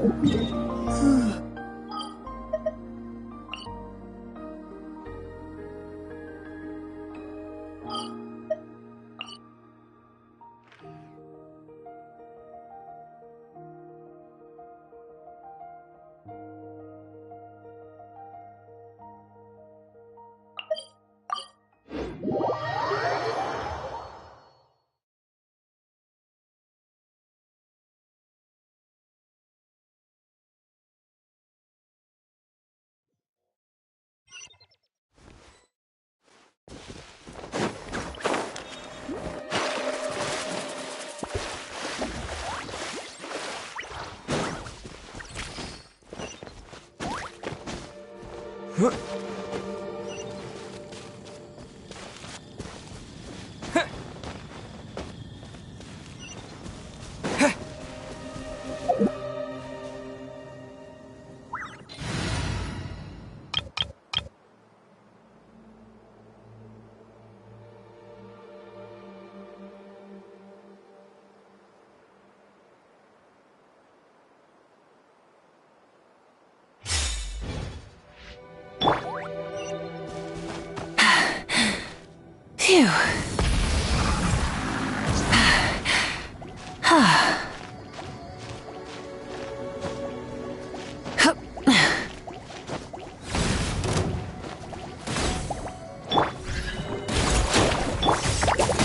Phew.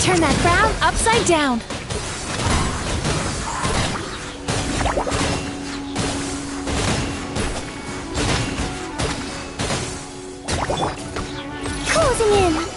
Turn that frown upside down. Closing in.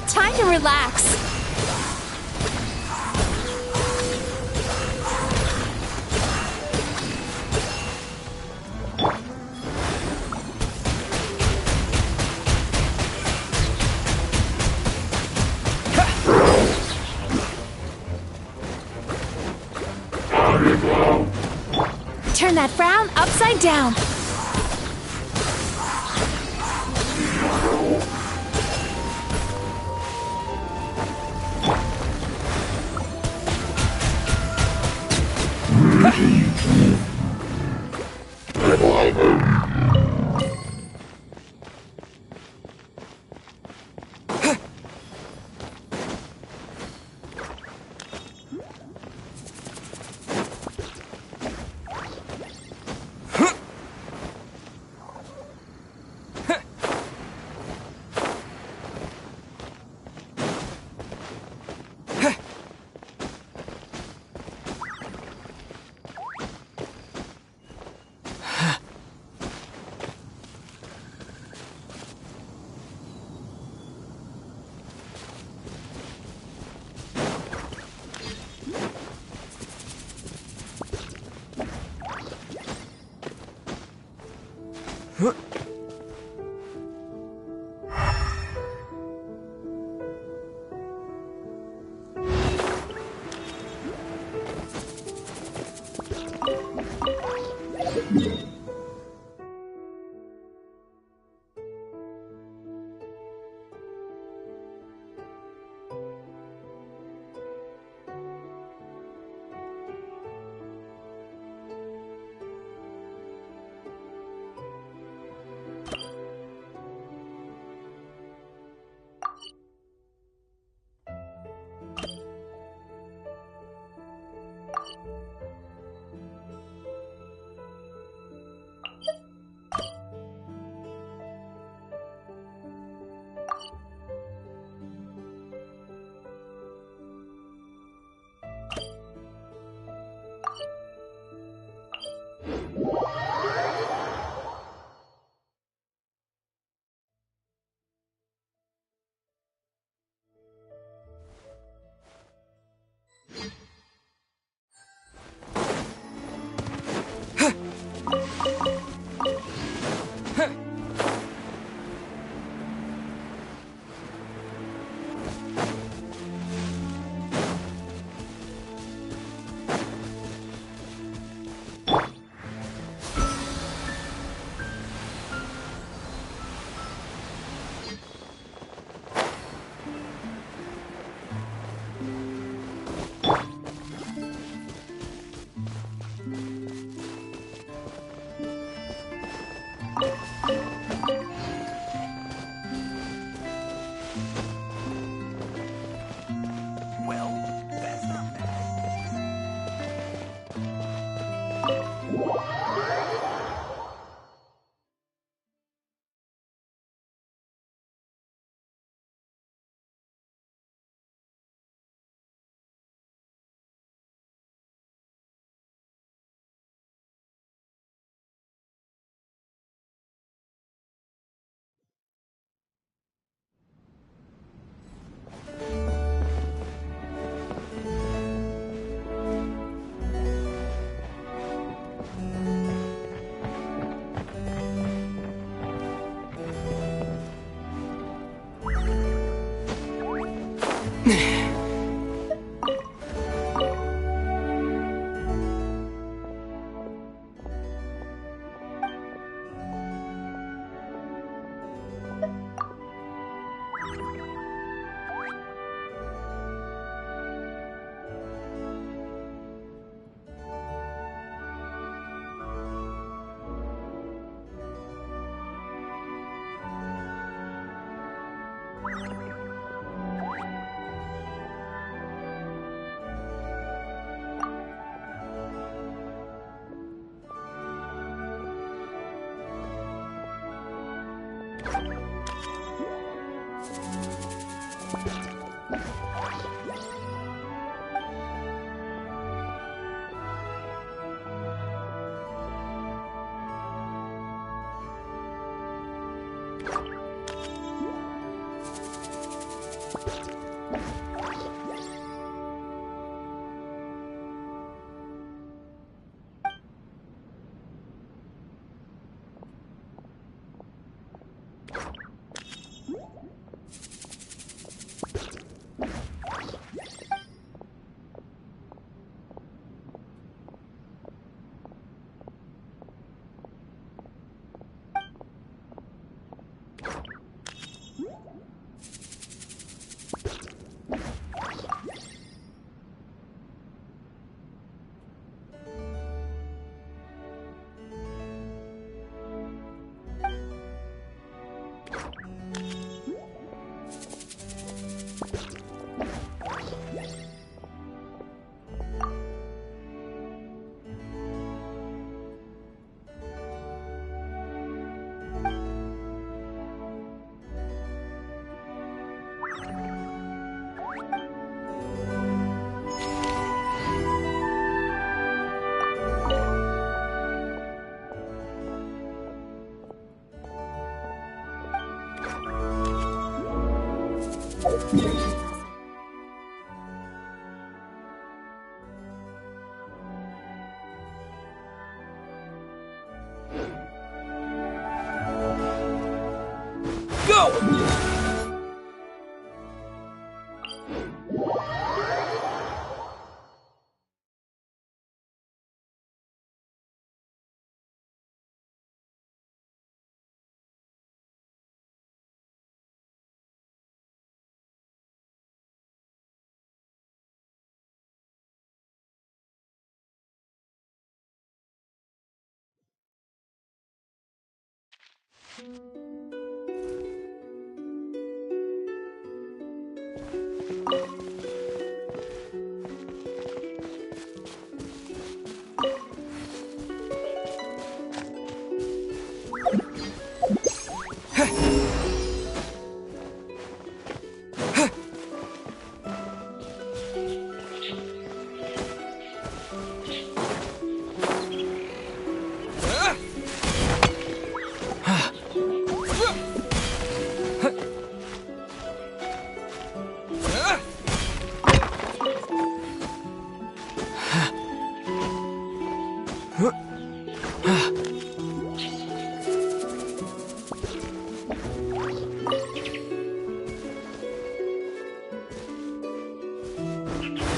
Time to relax. Turn that frown upside down.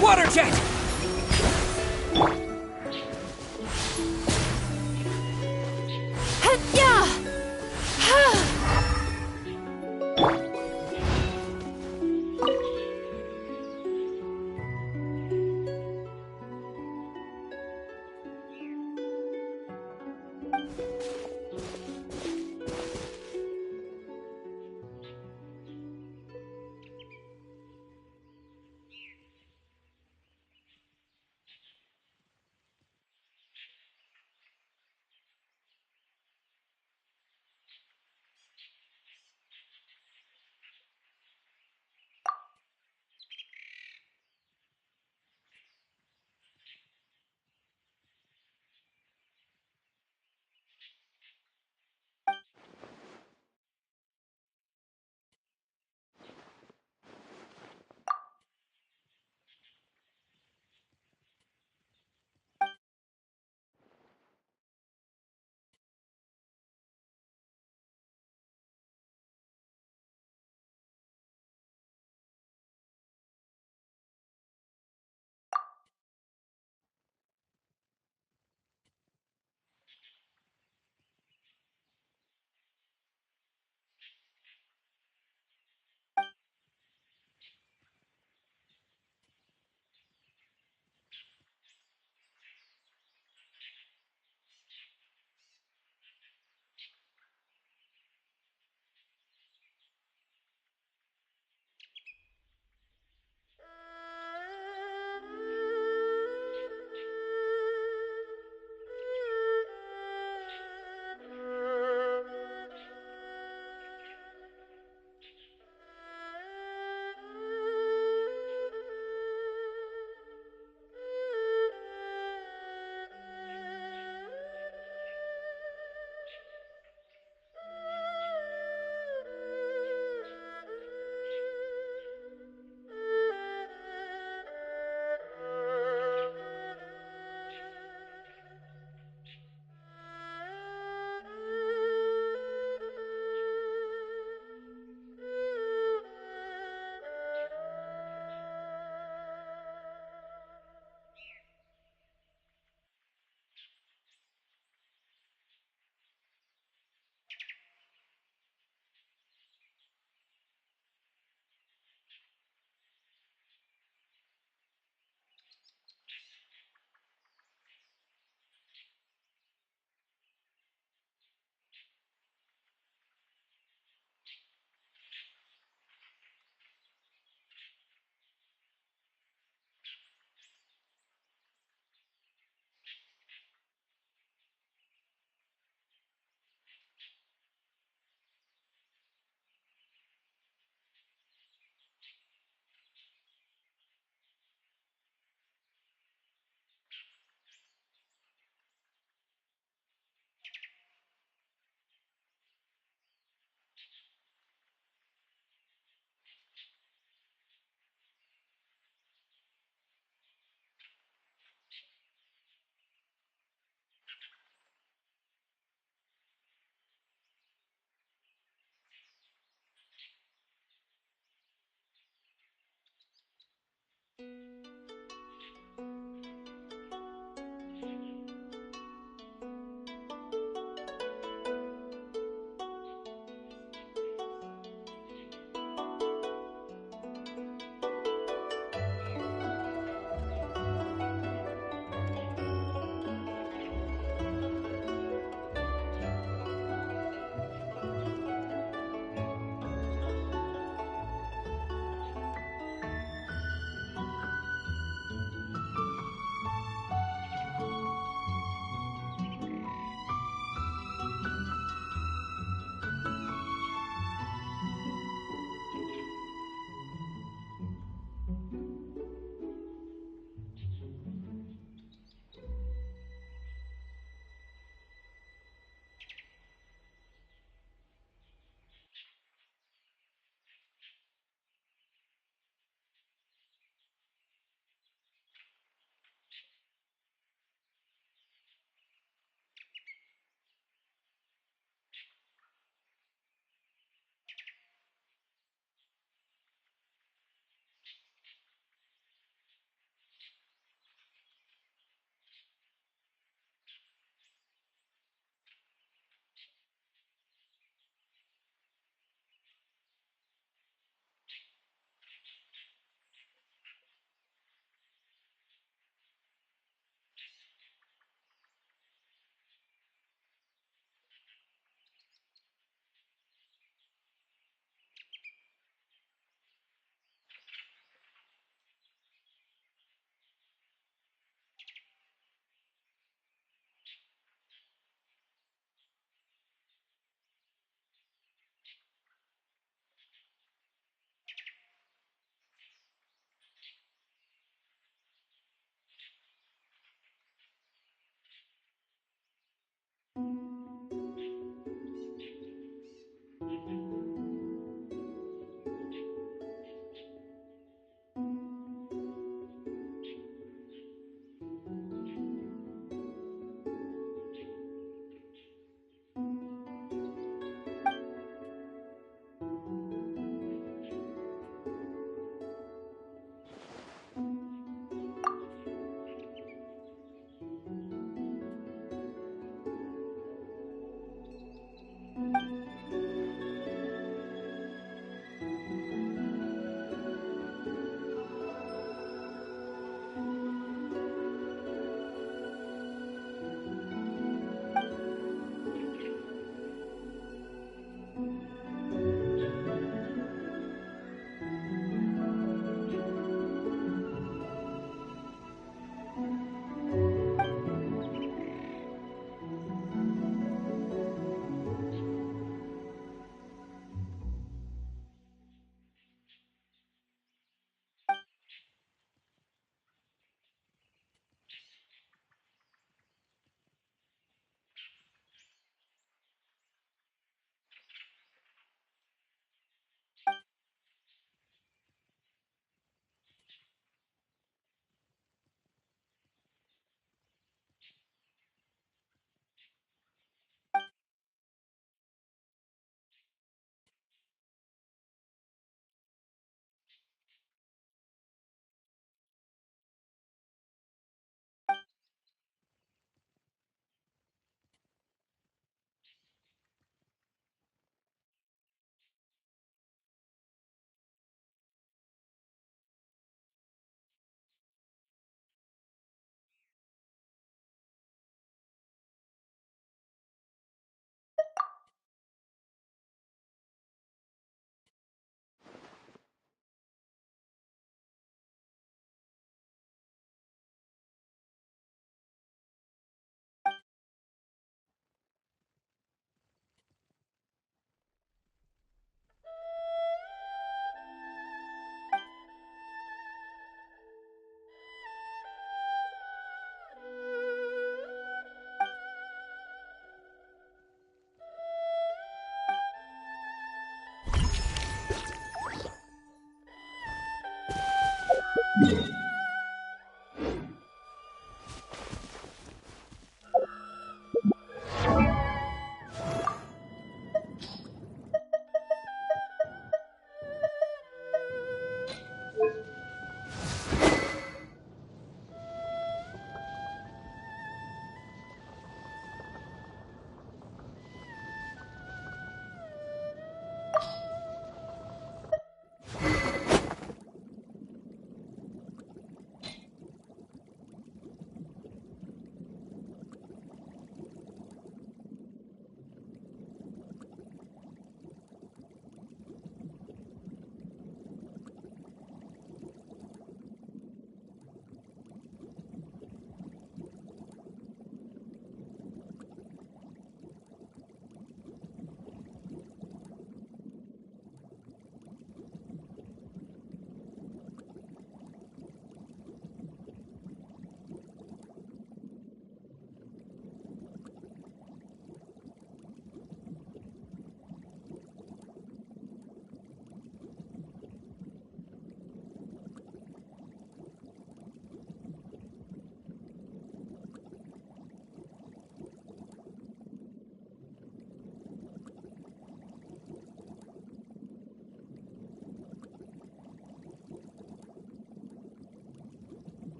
Water jet!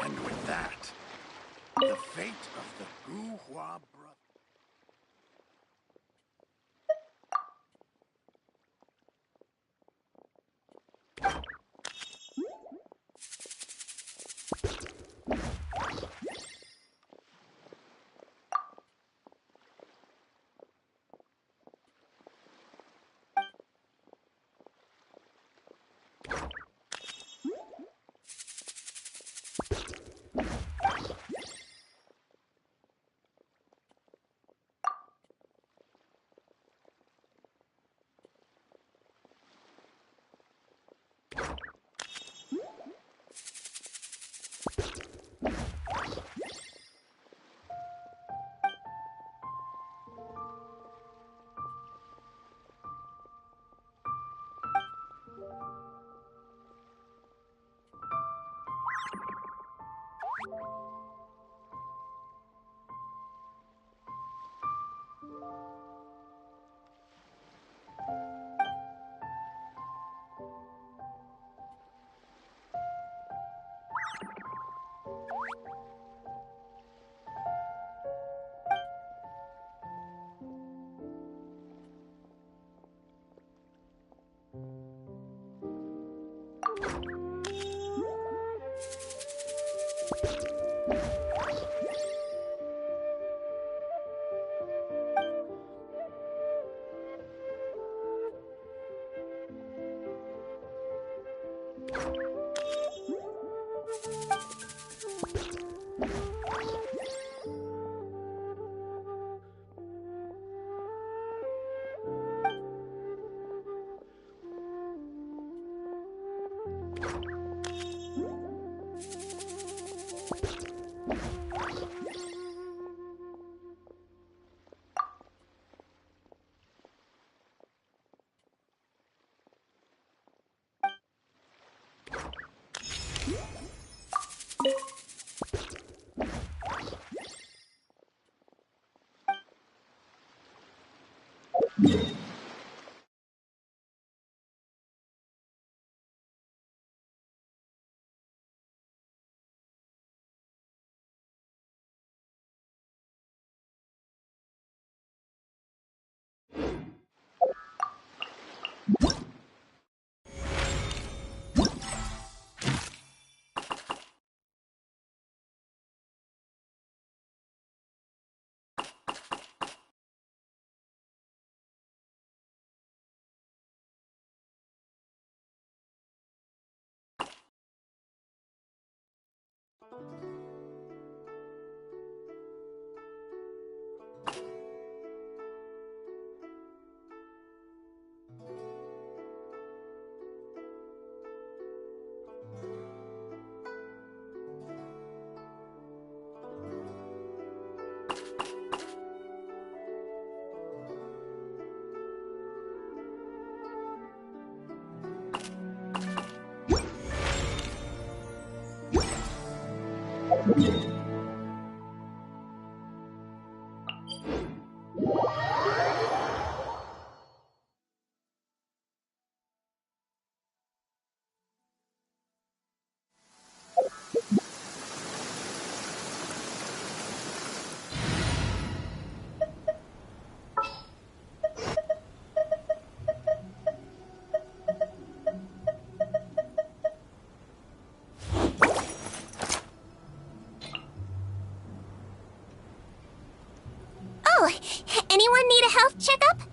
And with that, the fate of the Guhua brothers. Oh, anyone need a health checkup?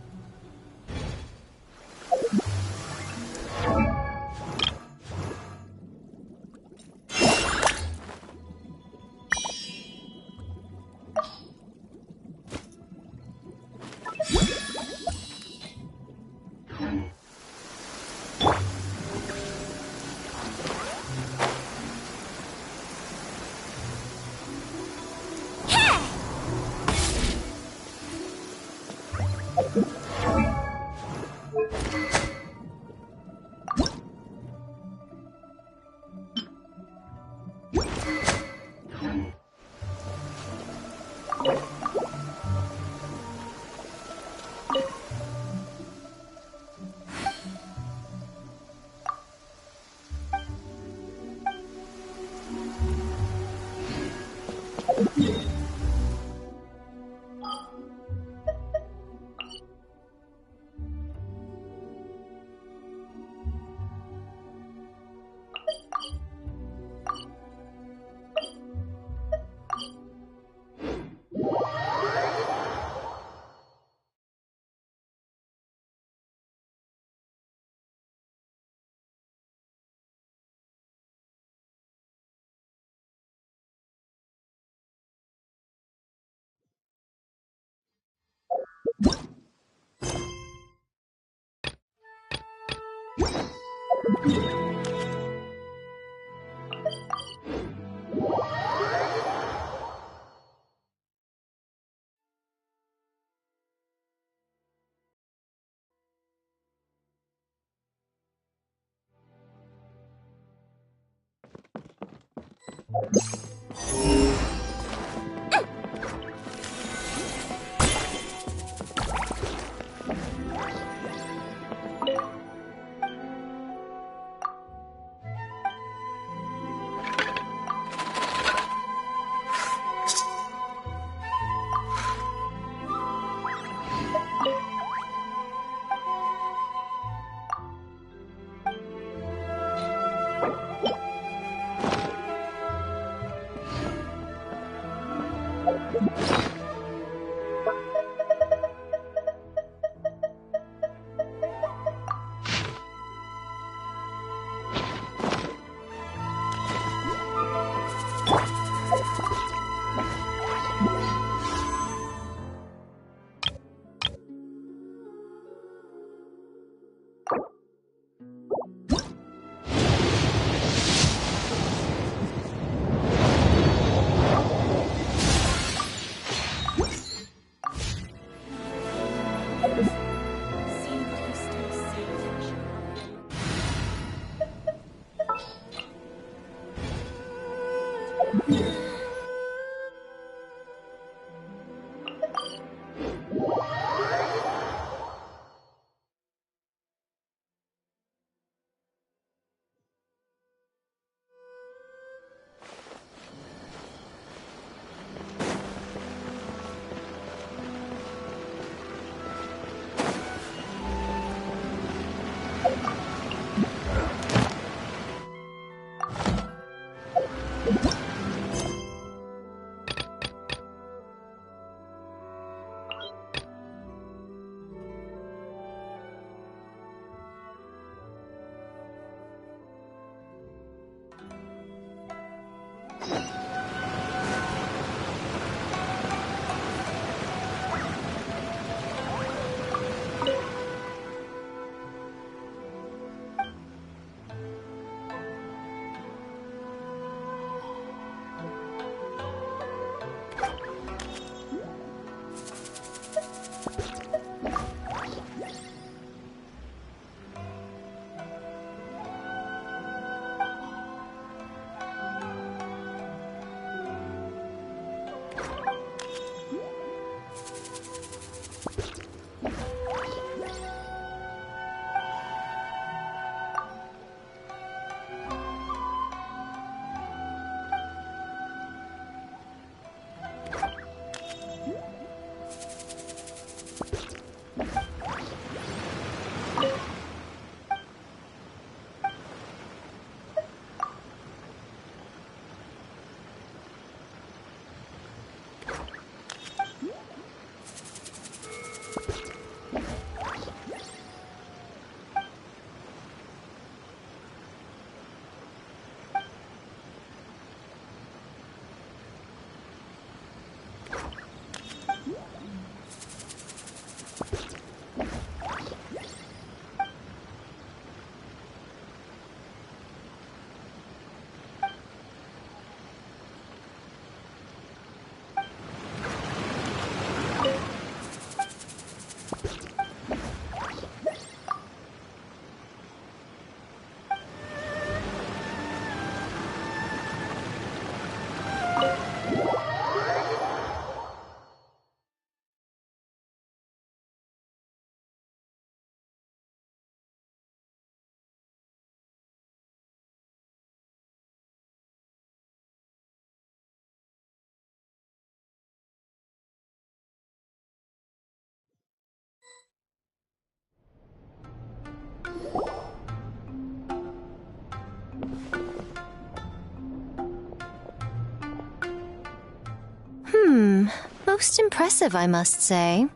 Most impressive, I must say.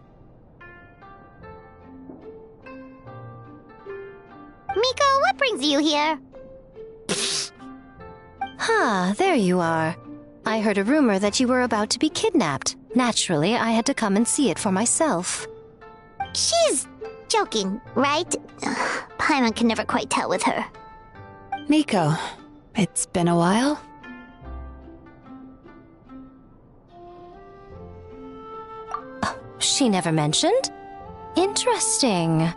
Miko, what brings you here? There you are. I heard a rumor that you were about to be kidnapped. Naturally, I had to come and see it for myself. She's joking, right? Paimon can never quite tell with her. Miko, it's been a while. She never mentioned? Interesting.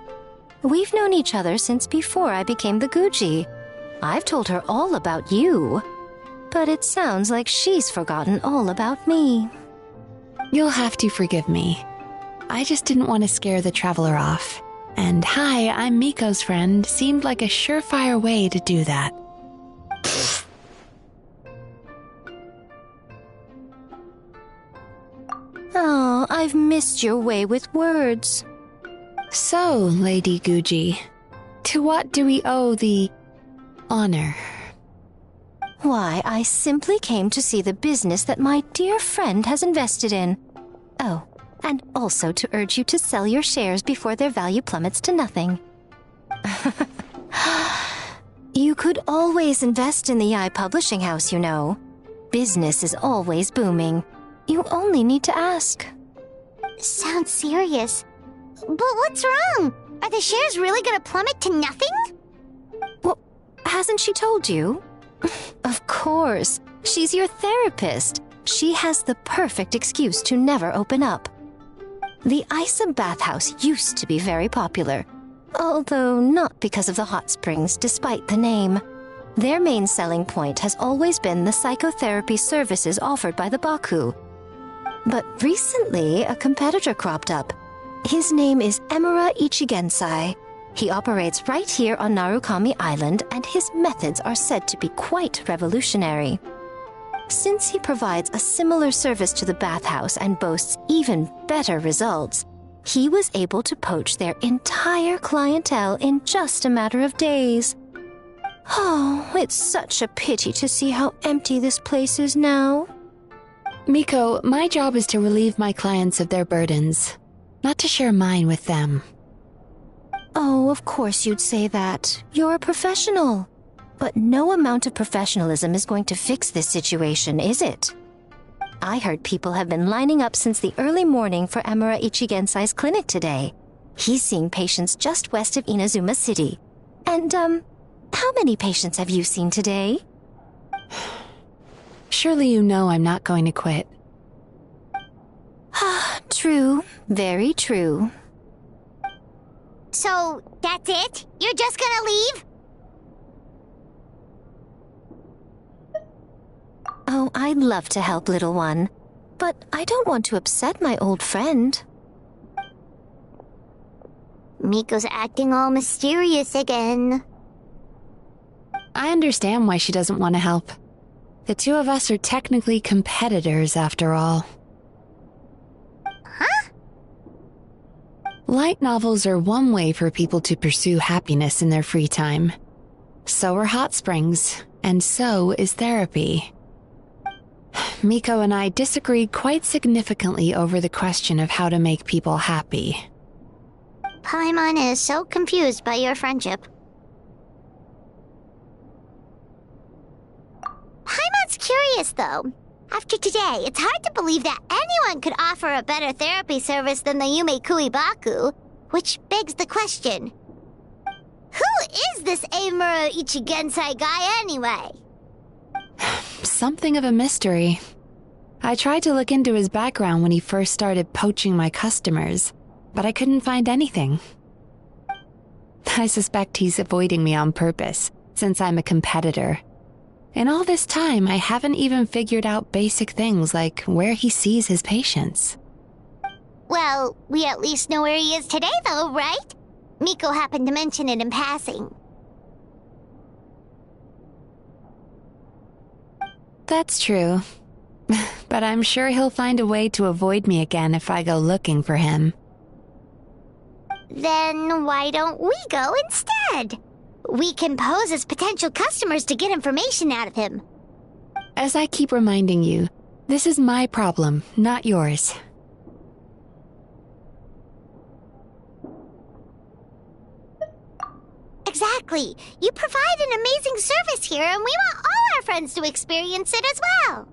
We've known each other since before I became the Guji. I've told her all about you. But it sounds like she's forgotten all about me. You'll have to forgive me. I just didn't want to scare the traveler off. And hi, I'm Miko's friend seemed like a surefire way to do that. Oh, I've missed your way with words. So, Lady Guji, to what do we owe the honor? Why, I simply came to see the business that my dear friend has invested in. Oh, and also to urge you to sell your shares before their value plummets to nothing. You could always invest in the publishing house, you know. Business is always booming. You only need to ask. Sounds serious. But what's wrong? Are the shares really gonna plummet to nothing? Well, hasn't she told you? Of course. She's your therapist. She has the perfect excuse to never open up. The Isa bathhouse used to be very popular, although not because of the hot springs, despite the name. Their main selling point has always been the psychotherapy services offered by the Baku. But recently, a competitor cropped up. His name is Emura Ichigensai. He operates right here on Narukami Island, and his methods are said to be quite revolutionary. Since he provides a similar service to the bathhouse and boasts even better results, he was able to poach their entire clientele in just a matter of days. Oh, it's such a pity to see how empty this place is now. Miko, my job is to relieve my clients of their burdens, not to share mine with them. Oh, of course you'd say that. You're a professional. But no amount of professionalism is going to fix this situation, is it? I heard people have been lining up since the early morning for Emura Ichigensai's clinic today. He's seeing patients just west of Inazuma City. And, how many patients have you seen today? Surely you know I'm not going to quit. True. Very true. So, that's it? You're just gonna leave? Oh, I'd love to help, little one. But I don't want to upset my old friend. Miko's acting all mysterious again. I understand why she doesn't want to help. The two of us are technically competitors, after all. Huh? Light novels are one way for people to pursue happiness in their free time. So are hot springs, and so is therapy. Miko and I disagreed quite significantly over the question of how to make people happy. Paimon is so confused by your friendship. Paimon's curious, though. After today, it's hard to believe that anyone could offer a better therapy service than the Yume Baku, which begs the question. Who is this Emura Ichigensai guy anyway? Something of a mystery. I tried to look into his background when he first started poaching my customers, but I couldn't find anything. I suspect he's avoiding me on purpose, since I'm a competitor. In all this time, I haven't even figured out basic things like where he sees his patients. Well, we at least know where he is today, though, right? Miko happened to mention it in passing. That's true. But I'm sure he'll find a way to avoid me again if I go looking for him. Then why don't we go instead? We can pose as potential customers to get information out of him. As I keep reminding you, this is my problem, not yours. Exactly. You provide an amazing service here, and we want all our friends to experience it as well.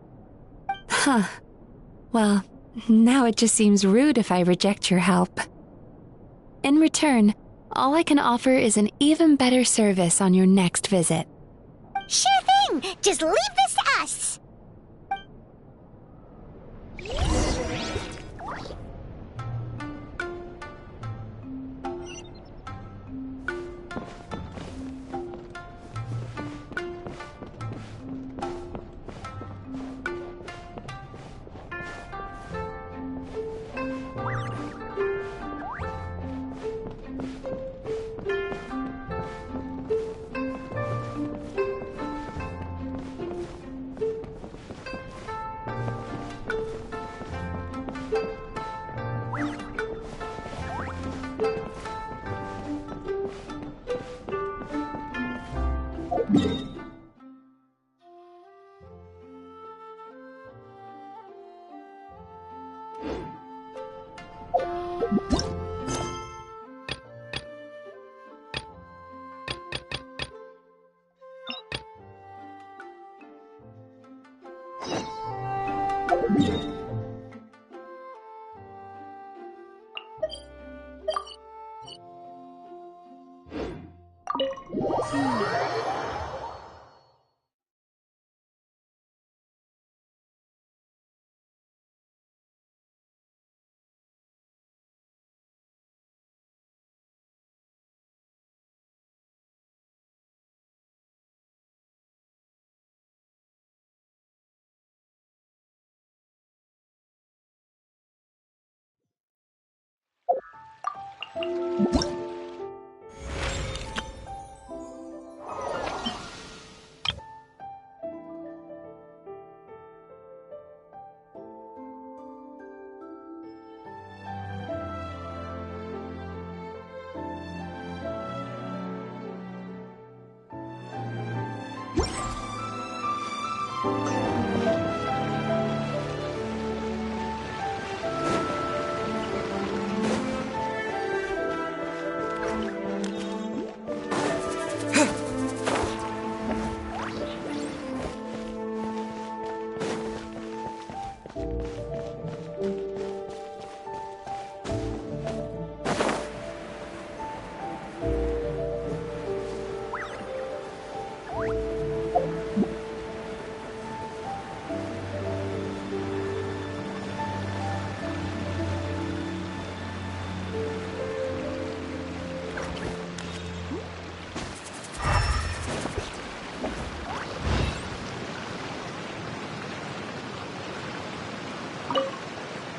Huh. Well, now it just seems rude if I reject your help. In return, all I can offer is an even better service on your next visit. Sure thing. Just leave this to us.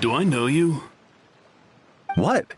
Do I know you? What?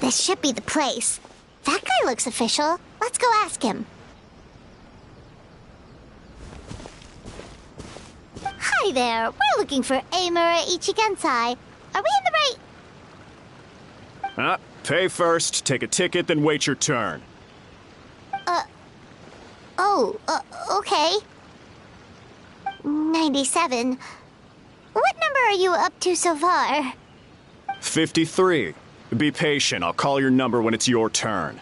This should be the place. That guy looks official. Let's go ask him. Hi there. We're looking for Amura Ichigensai. Are we in the right... Pay first, take a ticket, then wait your turn. Okay. 97. What number are you up to so far? 53. Be patient, I'll call your number when it's your turn.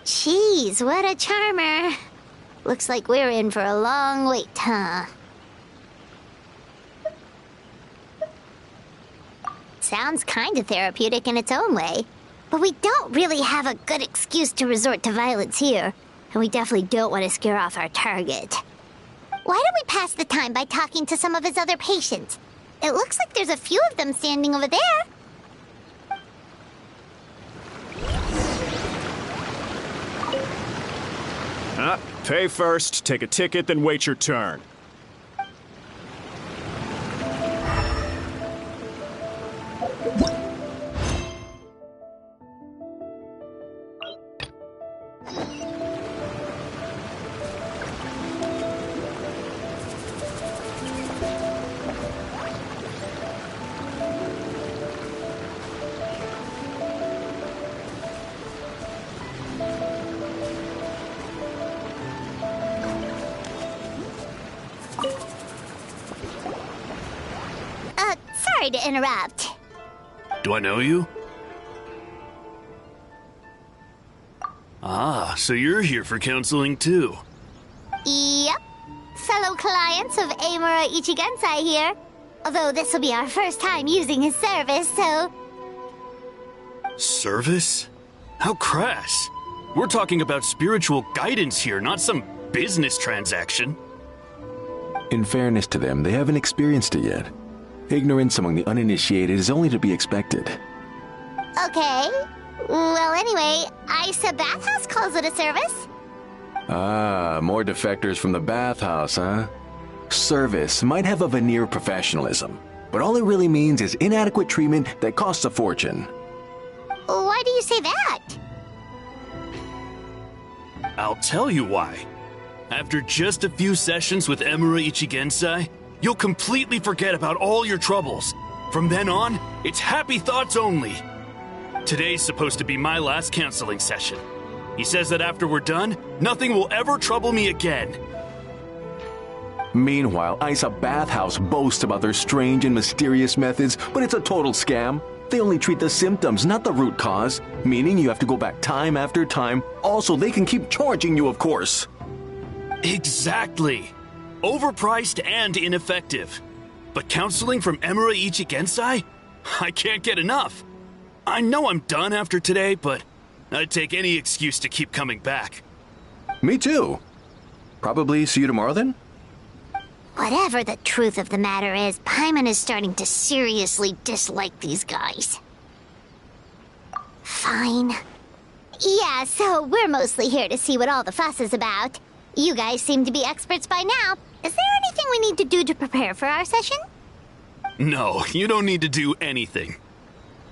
Jeez, what a charmer. Looks like we're in for a long wait, huh? Sounds kinda therapeutic in its own way. But we don't really have a good excuse to resort to violence here. And we definitely don't want to scare off our target. Why don't we pass the time by talking to some of his other patients? It looks like there's a few of them standing over there. Pay first, take a ticket, then wait your turn. Sorry to interrupt. Do I know you? Ah, so you're here for counseling too. Yep. Fellow clients of Amura Ichigensai here. Although this will be our first time using his service, so... Service? How crass. We're talking about spiritual guidance here, not some business transaction. In fairness to them, they haven't experienced it yet. Ignorance among the uninitiated is only to be expected. Okay. Well, anyway, Isa Bathhouse calls it a service. Ah, more defectors from the bathhouse, huh? Service might have a veneer of professionalism, but all it really means is inadequate treatment that costs a fortune. Why do you say that? I'll tell you why. After just a few sessions with Amura Ichigensai, you'll completely forget about all your troubles. From then on, it's happy thoughts only. Today's supposed to be my last counseling session. He says that after we're done, nothing will ever trouble me again. Meanwhile, Isa Bathhouse boasts about their strange and mysterious methods, but it's a total scam. They only treat the symptoms, not the root cause, meaning you have to go back time after time. Also, they can keep charging you, of course. Exactly. Overpriced and ineffective. But counseling from Amura Ichigensai? I can't get enough. I know I'm done after today, but I'd take any excuse to keep coming back. Me too. Probably see you tomorrow then? Whatever the truth of the matter is, Paimon is starting to seriously dislike these guys. Fine. Yeah, so we're mostly here to see what all the fuss is about. You guys seem to be experts by now. Is there anything we need to do to prepare for our session? No, you don't need to do anything.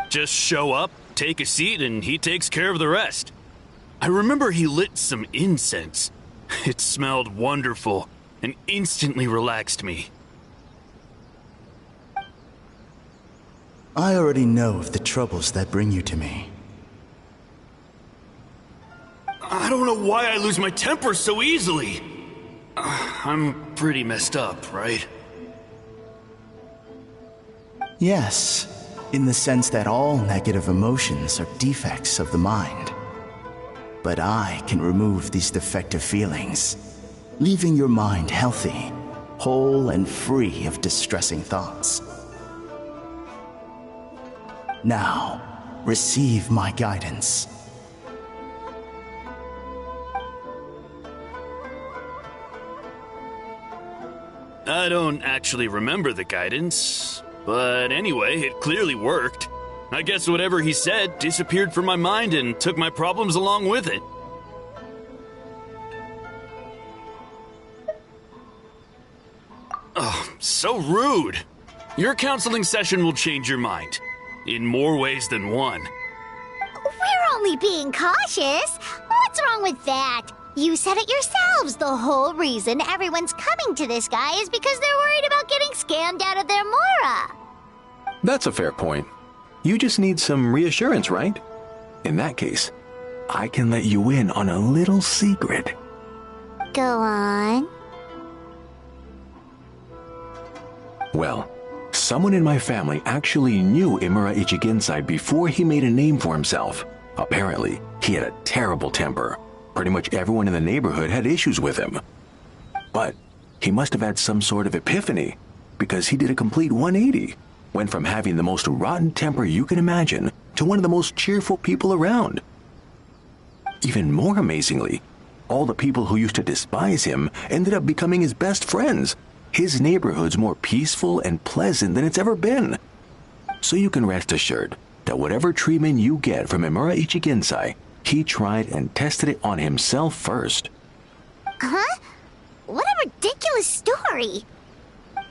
Just show up, take a seat, and he takes care of the rest. I remember he lit some incense. It smelled wonderful and instantly relaxed me. I already know of the troubles that bring you to me. I don't know why I lose my temper so easily. I'm pretty messed up, right? Yes, in the sense that all negative emotions are defects of the mind. But I can remove these defective feelings, leaving your mind healthy, whole and free of distressing thoughts. Now, receive my guidance. I don't actually remember the guidance, but anyway, it clearly worked. I guess whatever he said disappeared from my mind and took my problems along with it. So rude. Your counseling session will change your mind. In more ways than one. We're only being cautious. What's wrong with that? You said it yourselves. The whole reason everyone's coming to this guy is because they're worried about getting scammed out of their Mora. That's a fair point. You just need some reassurance, right? In that case, I can let you in on a little secret. Go on. Well, someone in my family actually knew Imura Ichigensai before he made a name for himself. Apparently, he had a terrible temper. Pretty much everyone in the neighborhood had issues with him. But he must have had some sort of epiphany, because he did a complete 180. Went from having the most rotten temper you can imagine to one of the most cheerful people around. Even more amazingly, all the people who used to despise him ended up becoming his best friends. His neighborhood's more peaceful and pleasant than it's ever been. So you can rest assured that whatever treatment you get from Imura Ichigensai, he tried and tested it on himself first. Huh? What a ridiculous story.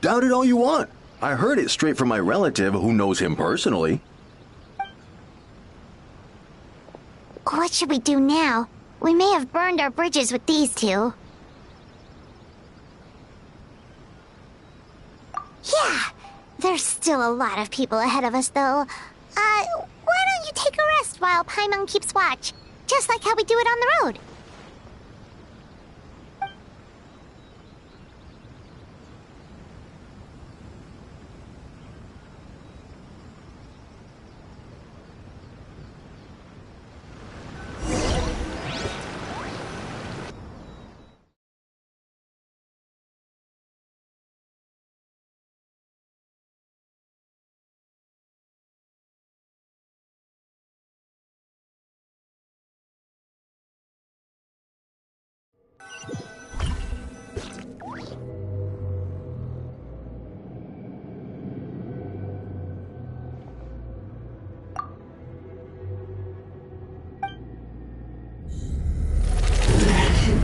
Doubt it all you want. I heard it straight from my relative who knows him personally. What should we do now? We may have burned our bridges with these two. Yeah, there's still a lot of people ahead of us, though. Why don't you take a rest while Paimon keeps watch? Just like how we do it on the road.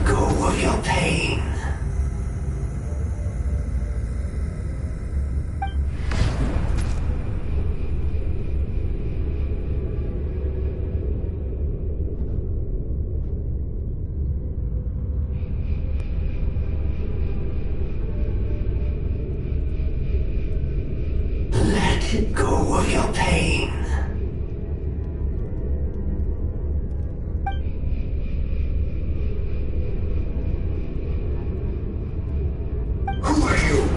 Go of your pain. Let go of your pain. Who are you?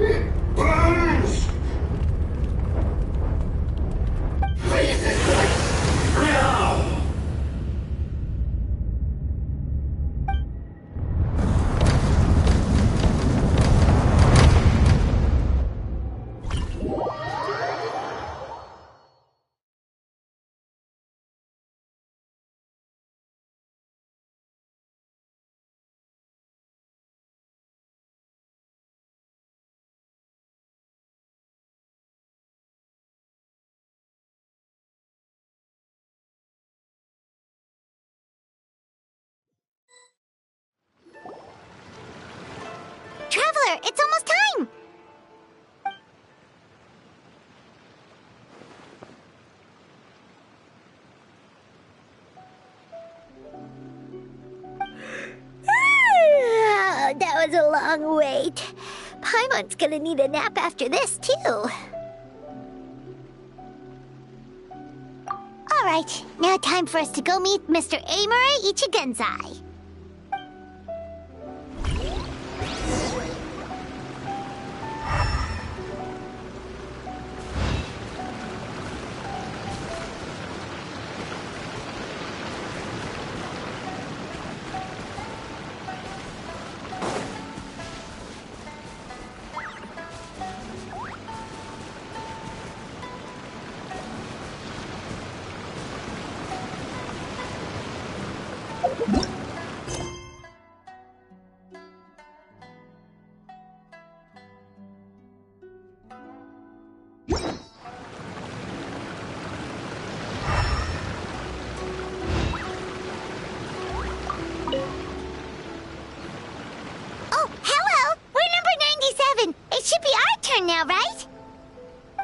It burns! Freeze it now! Traveler, it's almost time! That was a long wait. Paimon's gonna need a nap after this, too. Alright, now time for us to go meet Mr. Imura Ichigensai.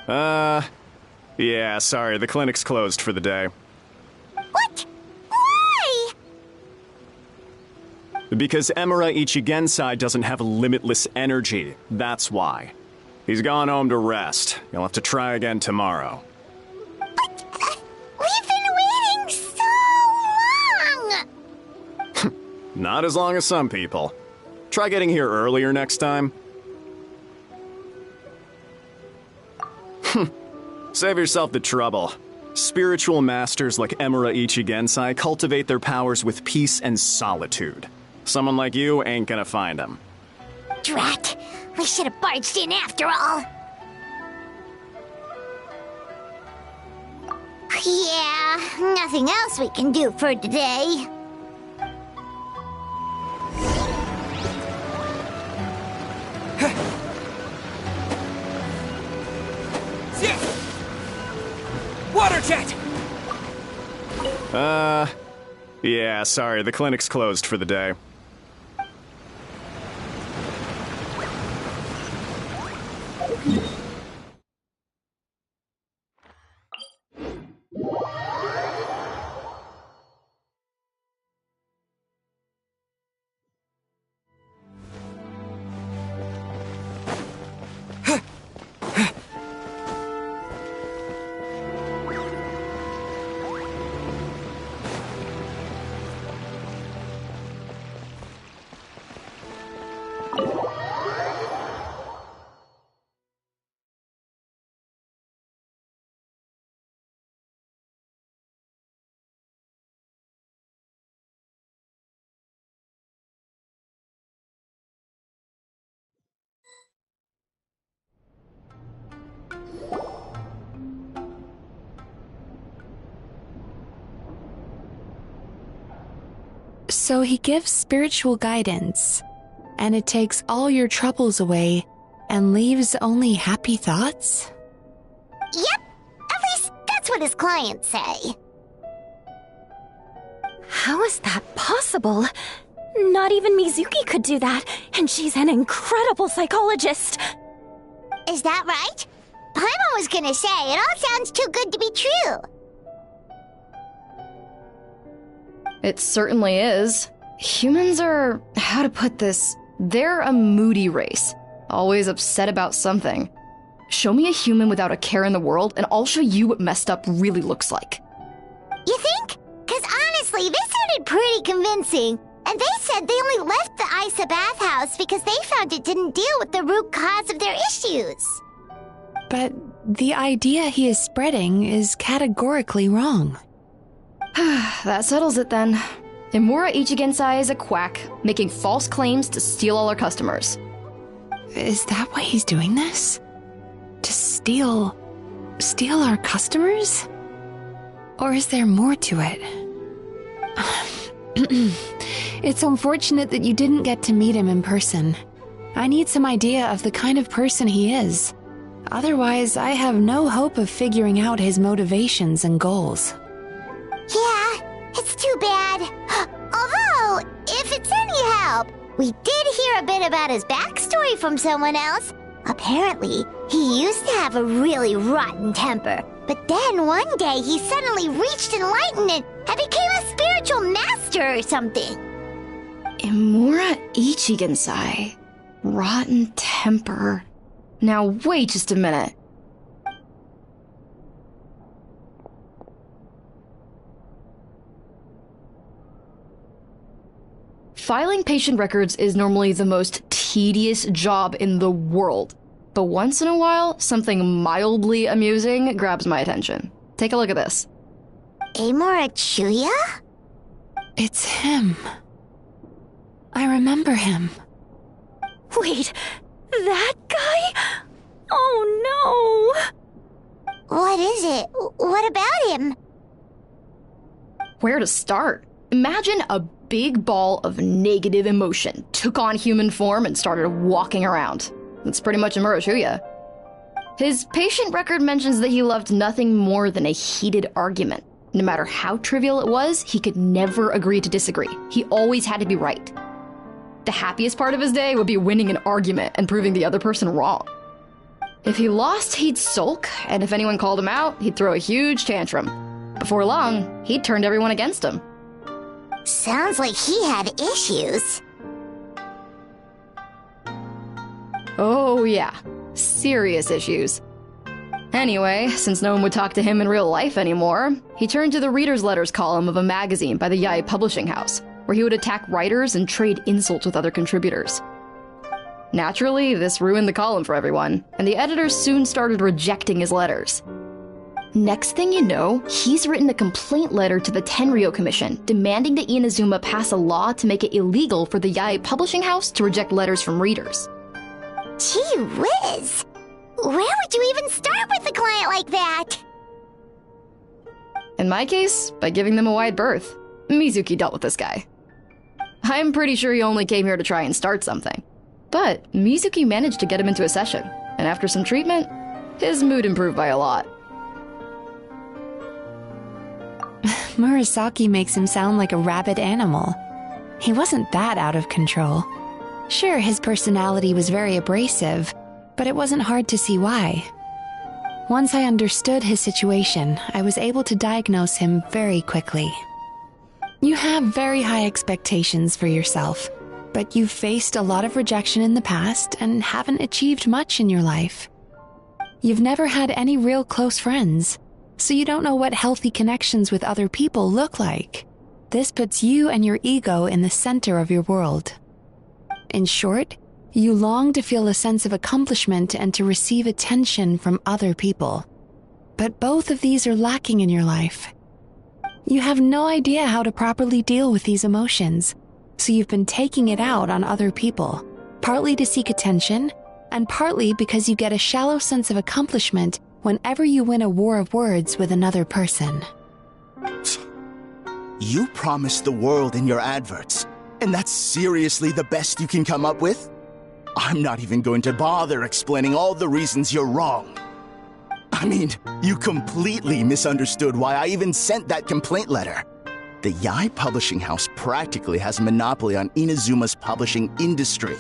Yeah, sorry, the clinic's closed for the day. What? Why? Because Emura Ichigensai doesn't have limitless energy, that's why. He's gone home to rest. You'll have to try again tomorrow. But we've been waiting so long! Not as long as some people. Try getting here earlier next time. Save yourself the trouble. Spiritual masters like Emura Ichigensai cultivate their powers with peace and solitude. Someone like you ain't gonna find them. Drat! We should have barged in after all! Yeah, nothing else we can do for today. Water jet! Yeah, sorry, the clinic's closed for the day. So he gives spiritual guidance, and it takes all your troubles away and leaves only happy thoughts? Yep, at least that's what his clients say. How is that possible? Not even Mizuki could do that, and she's an incredible psychologist. Is that right? Paimon was gonna say, it all sounds too good to be true. It certainly is. Humans are, how to put this, they're a moody race. Always upset about something. Show me a human without a care in the world, and I'll show you what messed up really looks like. You think? Cause honestly, this sounded pretty convincing. And they said they only left the Isa bathhouse because they found it didn't deal with the root cause of their issues. But the idea he is spreading is categorically wrong. That settles it then. Emura Ichigensai is a quack, making false claims to steal all our customers. Is that why he's doing this? To steal our customers? Or is there more to it? It's unfortunate that you didn't get to meet him in person. I need some idea of the kind of person he is. Otherwise, I have no hope of figuring out his motivations and goals. Yeah, it's too bad. Although, if it's any help, we did hear a bit about his backstory from someone else. Apparently, he used to have a really rotten temper. But then one day he suddenly reached enlightenment and became a spiritual master or something. Emura Ichigensai. Rotten temper. Now wait just a minute. Filing patient records is normally the most tedious job in the world. But once in a while, something mildly amusing grabs my attention. Take a look at this. Emura Chuya? It's him. I remember him. Wait, that guy? Oh no! What is it? What about him? Where to start? Imagine a big ball of negative emotion took on human form and started walking around. That's pretty much Emura Chuya. His patient record mentions that he loved nothing more than a heated argument. No matter how trivial it was, he could never agree to disagree. He always had to be right. The happiest part of his day would be winning an argument and proving the other person wrong. If he lost, he'd sulk, and if anyone called him out, he'd throw a huge tantrum. Before long, he'd turned everyone against him. Sounds like he had issues. Oh yeah, serious issues. Anyway, since no one would talk to him in real life anymore, he turned to the reader's letters column of a magazine by the Yae publishing house, where he would attack writers and trade insults with other contributors. Naturally, this ruined the column for everyone, and the editors soon started rejecting his letters. Next thing you know, he's written a complaint letter to the Tenryou Commission, demanding that Inazuma pass a law to make it illegal for the Yae publishing house to reject letters from readers. Gee whiz! Where would you even start with a client like that? In my case, by giving them a wide berth. Mizuki dealt with this guy. I'm pretty sure he only came here to try and start something. But Mizuki managed to get him into a session, and after some treatment, his mood improved by a lot. Murasaki makes him sound like a rabid animal. He wasn't that out of control. Sure, his personality was very abrasive, but it wasn't hard to see why. Once I understood his situation, I was able to diagnose him very quickly. You have very high expectations for yourself, but you've faced a lot of rejection in the past and haven't achieved much in your life. You've never had any real close friends, so you don't know what healthy connections with other people look like. This puts you and your ego in the center of your world. In short, you long to feel a sense of accomplishment and to receive attention from other people. But both of these are lacking in your life. You have no idea how to properly deal with these emotions, so you've been taking it out on other people, partly to seek attention, and partly because you get a shallow sense of accomplishment whenever you win a war of words with another person. You promised the world in your adverts, and that's seriously the best you can come up with? I'm not even going to bother explaining all the reasons you're wrong. I mean, you completely misunderstood why I even sent that complaint letter. The Yae publishing house practically has a monopoly on Inazuma's publishing industry.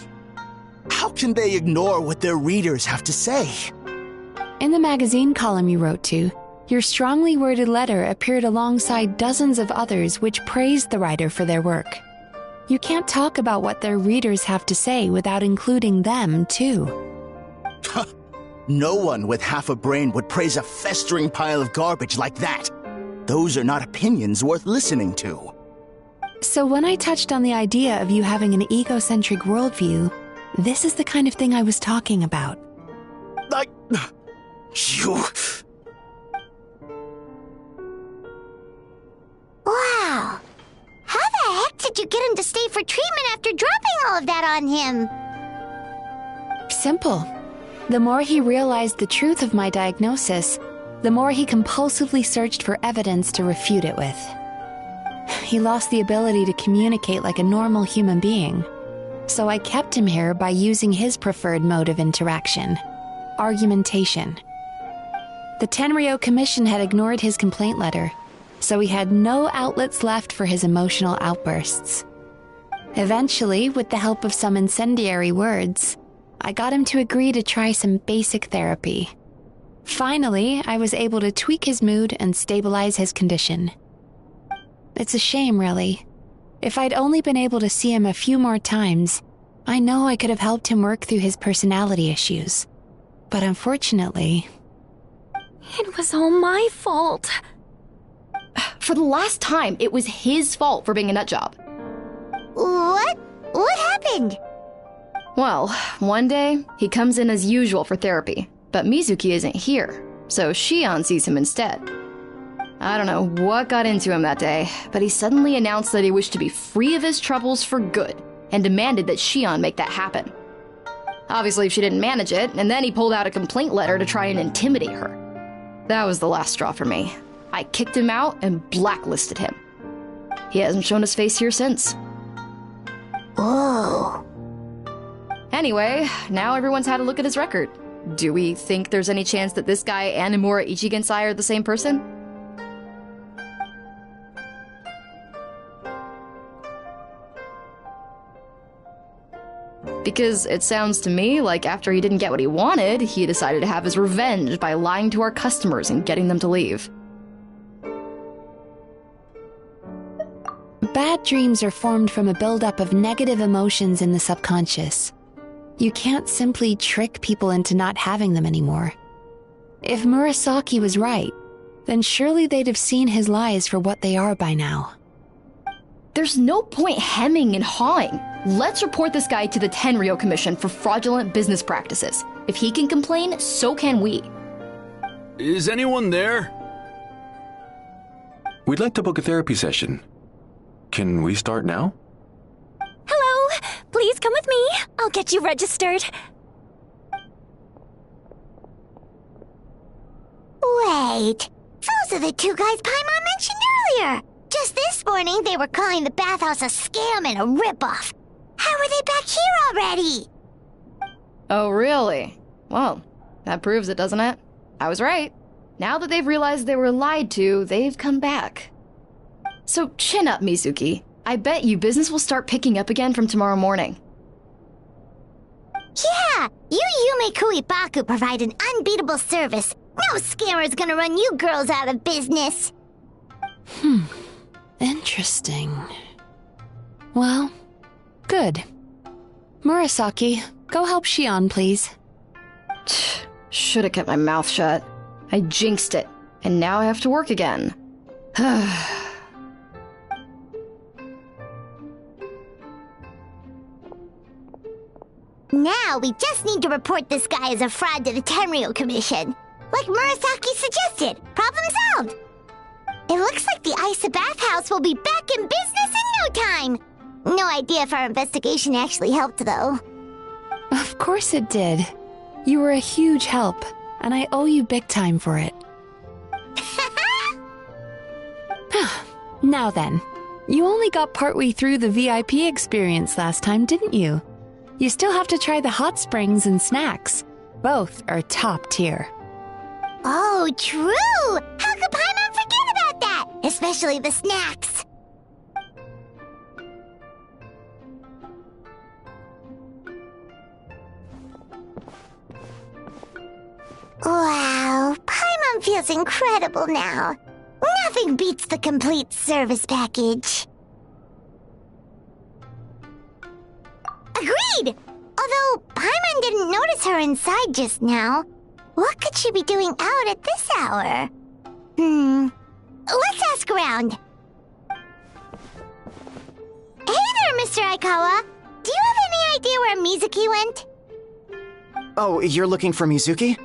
How can they ignore what their readers have to say? In the magazine column you wrote to, your strongly worded letter appeared alongside dozens of others which praised the writer for their work. You can't talk about what their readers have to say without including them, too. No one with half a brain would praise a festering pile of garbage like that. Those are not opinions worth listening to. So when I touched on the idea of you having an egocentric worldview, this is the kind of thing I was talking about. You... Wow. How the heck did you get him to stay for treatment after dropping all of that on him? Simple. The more he realized the truth of my diagnosis, the more he compulsively searched for evidence to refute it with. He lost the ability to communicate like a normal human being. So I kept him here by using his preferred mode of interaction: argumentation. The Tenryou Commission had ignored his complaint letter, so he had no outlets left for his emotional outbursts. Eventually, with the help of some incendiary words, I got him to agree to try some basic therapy. Finally, I was able to tweak his mood and stabilize his condition. It's a shame, really. If I'd only been able to see him a few more times, I know I could have helped him work through his personality issues. But unfortunately... It was all my fault. For the last time, it was his fault for being a nutjob. What? What happened? Well, one day, he comes in as usual for therapy, but Mizuki isn't here, so Shion sees him instead. I don't know what got into him that day, but he suddenly announced that he wished to be free of his troubles for good, and demanded that Shion make that happen. Obviously, she didn't manage it, and then he pulled out a complaint letter to try and intimidate her. That was the last straw for me. I kicked him out and blacklisted him. He hasn't shown his face here since. Whoa. Anyway, now everyone's had a look at his record. Do we think there's any chance that this guy and Nomura Ichigensai are the same person? Because it sounds to me like after he didn't get what he wanted, he decided to have his revenge by lying to our customers and getting them to leave. Bad dreams are formed from a buildup of negative emotions in the subconscious. You can't simply trick people into not having them anymore. If Murasaki was right, then surely they'd have seen his lies for what they are by now. There's no point hemming and hawing. Let's report this guy to the Tenryo Commission for fraudulent business practices. If he can complain, so can we. Is anyone there? We'd like to book a therapy session. Can we start now? Hello! Please come with me. I'll get you registered. Wait, those are the two guys Paimon mentioned earlier. Just this morning, they were calling the bathhouse a scam and a ripoff. How are they back here already? Oh, really? Well, that proves it, doesn't it? I was right. Now that they've realized they were lied to, they've come back. So chin up, Mizuki. I bet you business will start picking up again from tomorrow morning. Yeah, you Yume Kuibaku provide an unbeatable service. No scammer's gonna run you girls out of business. Interesting. Well, good. Murasaki, go help Shion, please. Should've kept my mouth shut. I jinxed it, and now I have to work again. Now we just need to report this guy as a fraud to the Tenryo Commission. Like Murasaki suggested. Problem solved. It looks like the Isa bathhouse will be back in business in no time. No idea if our investigation actually helped, though. Of course it did. You were a huge help, and I owe you big time for it. Now then, you only got partway through the VIP experience last time, didn't you? You still have to try the hot springs and snacks. Both are top tier. Oh, true! How could Paimon forget about that? Especially the snacks. Wow, Paimon feels incredible now. Nothing beats the complete service package. Agreed! Although Paimon didn't notice her inside just now. What could she be doing out at this hour? Let's ask around. Hey there, Mr. Aikawa. Do you have any idea where Mizuki went? Oh, you're looking for Mizuki?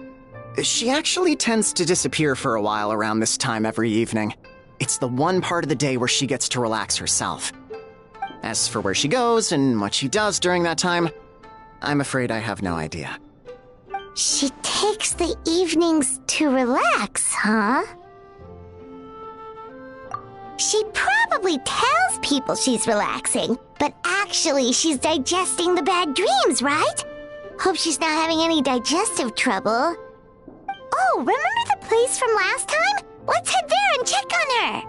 She actually tends to disappear for a while around this time every evening. It's the one part of the day where she gets to relax herself. As for where she goes and what she does during that time, I'm afraid I have no idea. She takes the evenings to relax, huh? She probably tells people she's relaxing, but actually she's digesting the bad dreams, right? Hope she's not having any digestive trouble. Oh, remember the place from last time? Let's head there and check on her.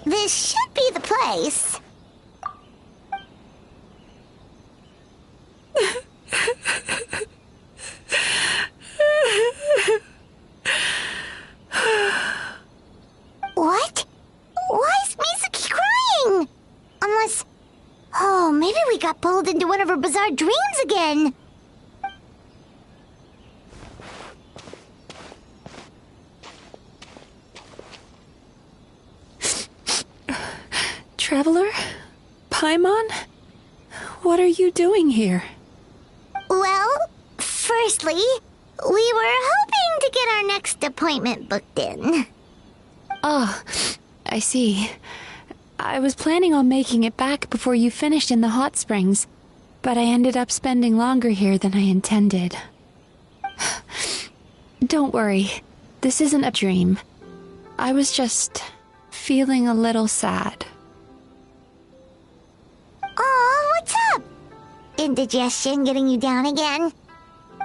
This should be the place. What? Why is Mizuki crying? Unless... Oh, maybe we got pulled into one of her bizarre dreams again. Traveler? Paimon? What are you doing here? Well, firstly, we were hoping to get our next appointment booked in. Oh, I see. I was planning on making it back before you finished in the hot springs, but I ended up spending longer here than I intended. Don't worry, this isn't a dream. I was just feeling a little sad. Aw, what's up? Indigestion getting you down again?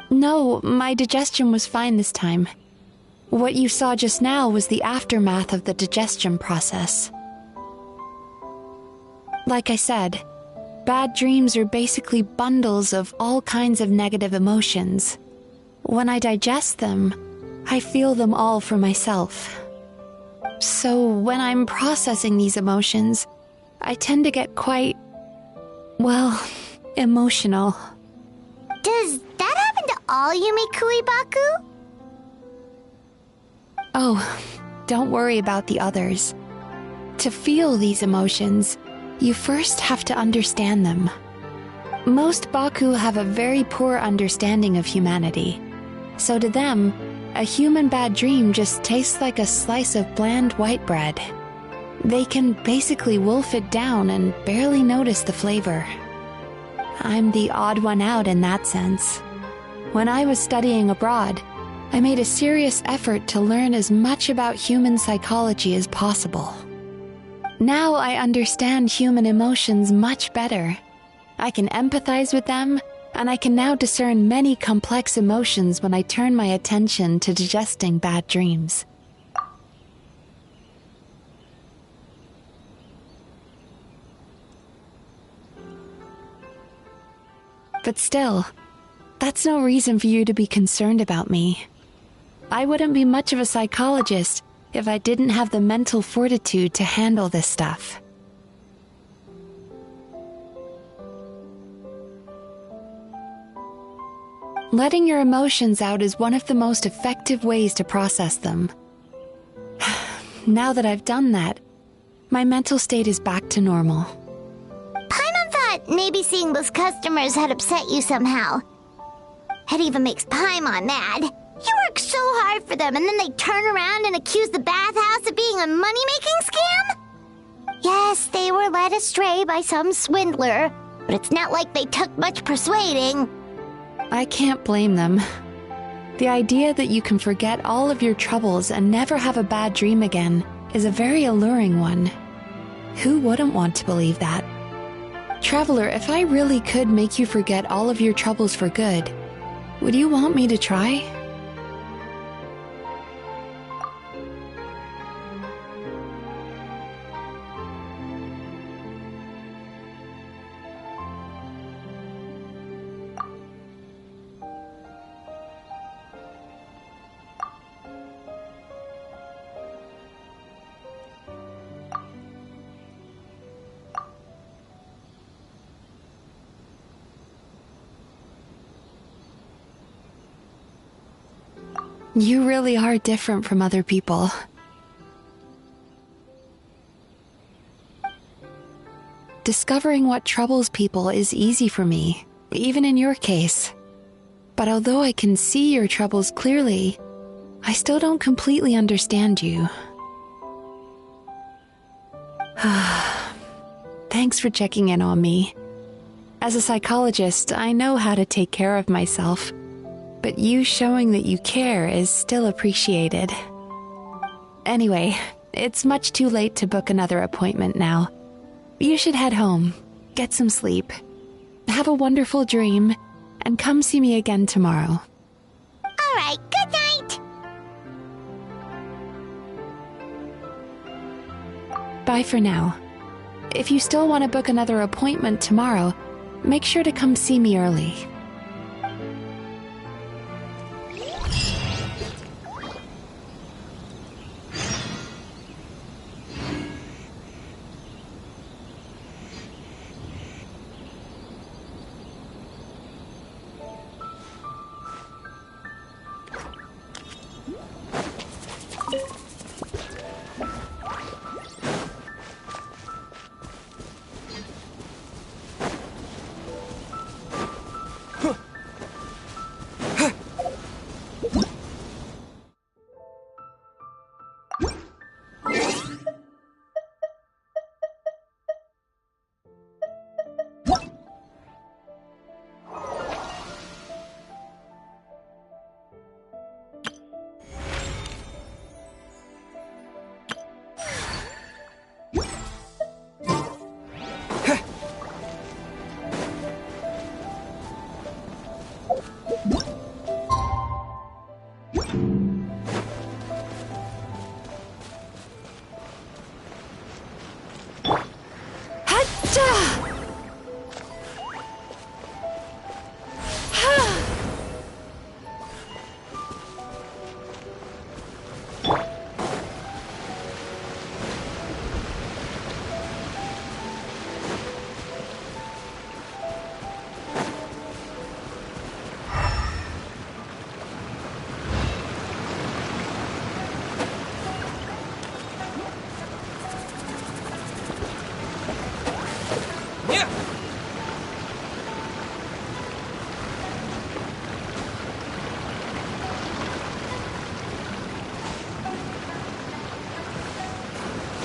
No, my digestion was fine this time. What you saw just now was the aftermath of the digestion process. Like I said, bad dreams are basically bundles of all kinds of negative emotions. When I digest them, I feel them all for myself. So when I'm processing these emotions, I tend to get quite, well, emotional. Does that happen to all Yumekui Baku? Oh, don't worry about the others. To feel these emotions, you first have to understand them. Most Baku have a very poor understanding of humanity. So to them, a human bad dream just tastes like a slice of bland white bread. They can basically wolf it down and barely notice the flavor. I'm the odd one out in that sense. When I was studying abroad, I made a serious effort to learn as much about human psychology as possible. Now I understand human emotions much better. I can empathize with them, and I can now discern many complex emotions when I turn my attention to digesting bad dreams. But still, that's no reason for you to be concerned about me. I wouldn't be much of a psychologist if I didn't have the mental fortitude to handle this stuff. Letting your emotions out is one of the most effective ways to process them. Now that I've done that, my mental state is back to normal. Paimon thought maybe seeing those customers had upset you somehow. It even makes Paimon mad. You work so hard for them and then they turn around and accuse the bathhouse of being a money-making scam? Yes, they were led astray by some swindler, but it's not like they took much persuading. I can't blame them. The idea that you can forget all of your troubles and never have a bad dream again is a very alluring one. Who wouldn't want to believe that? Traveler, if I really could make you forget all of your troubles for good, would you want me to try? You really are different from other people. Discovering what troubles people is easy for me, even in your case. But although I can see your troubles clearly, I still don't completely understand you. Thanks for checking in on me. As a psychologist, I know how to take care of myself. But you showing that you care is still appreciated. Anyway, it's much too late to book another appointment now. You should head home, get some sleep, have a wonderful dream, and come see me again tomorrow. All right, good night! Goodbye for now. If you still want to book another appointment tomorrow, make sure to come see me early.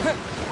Huh.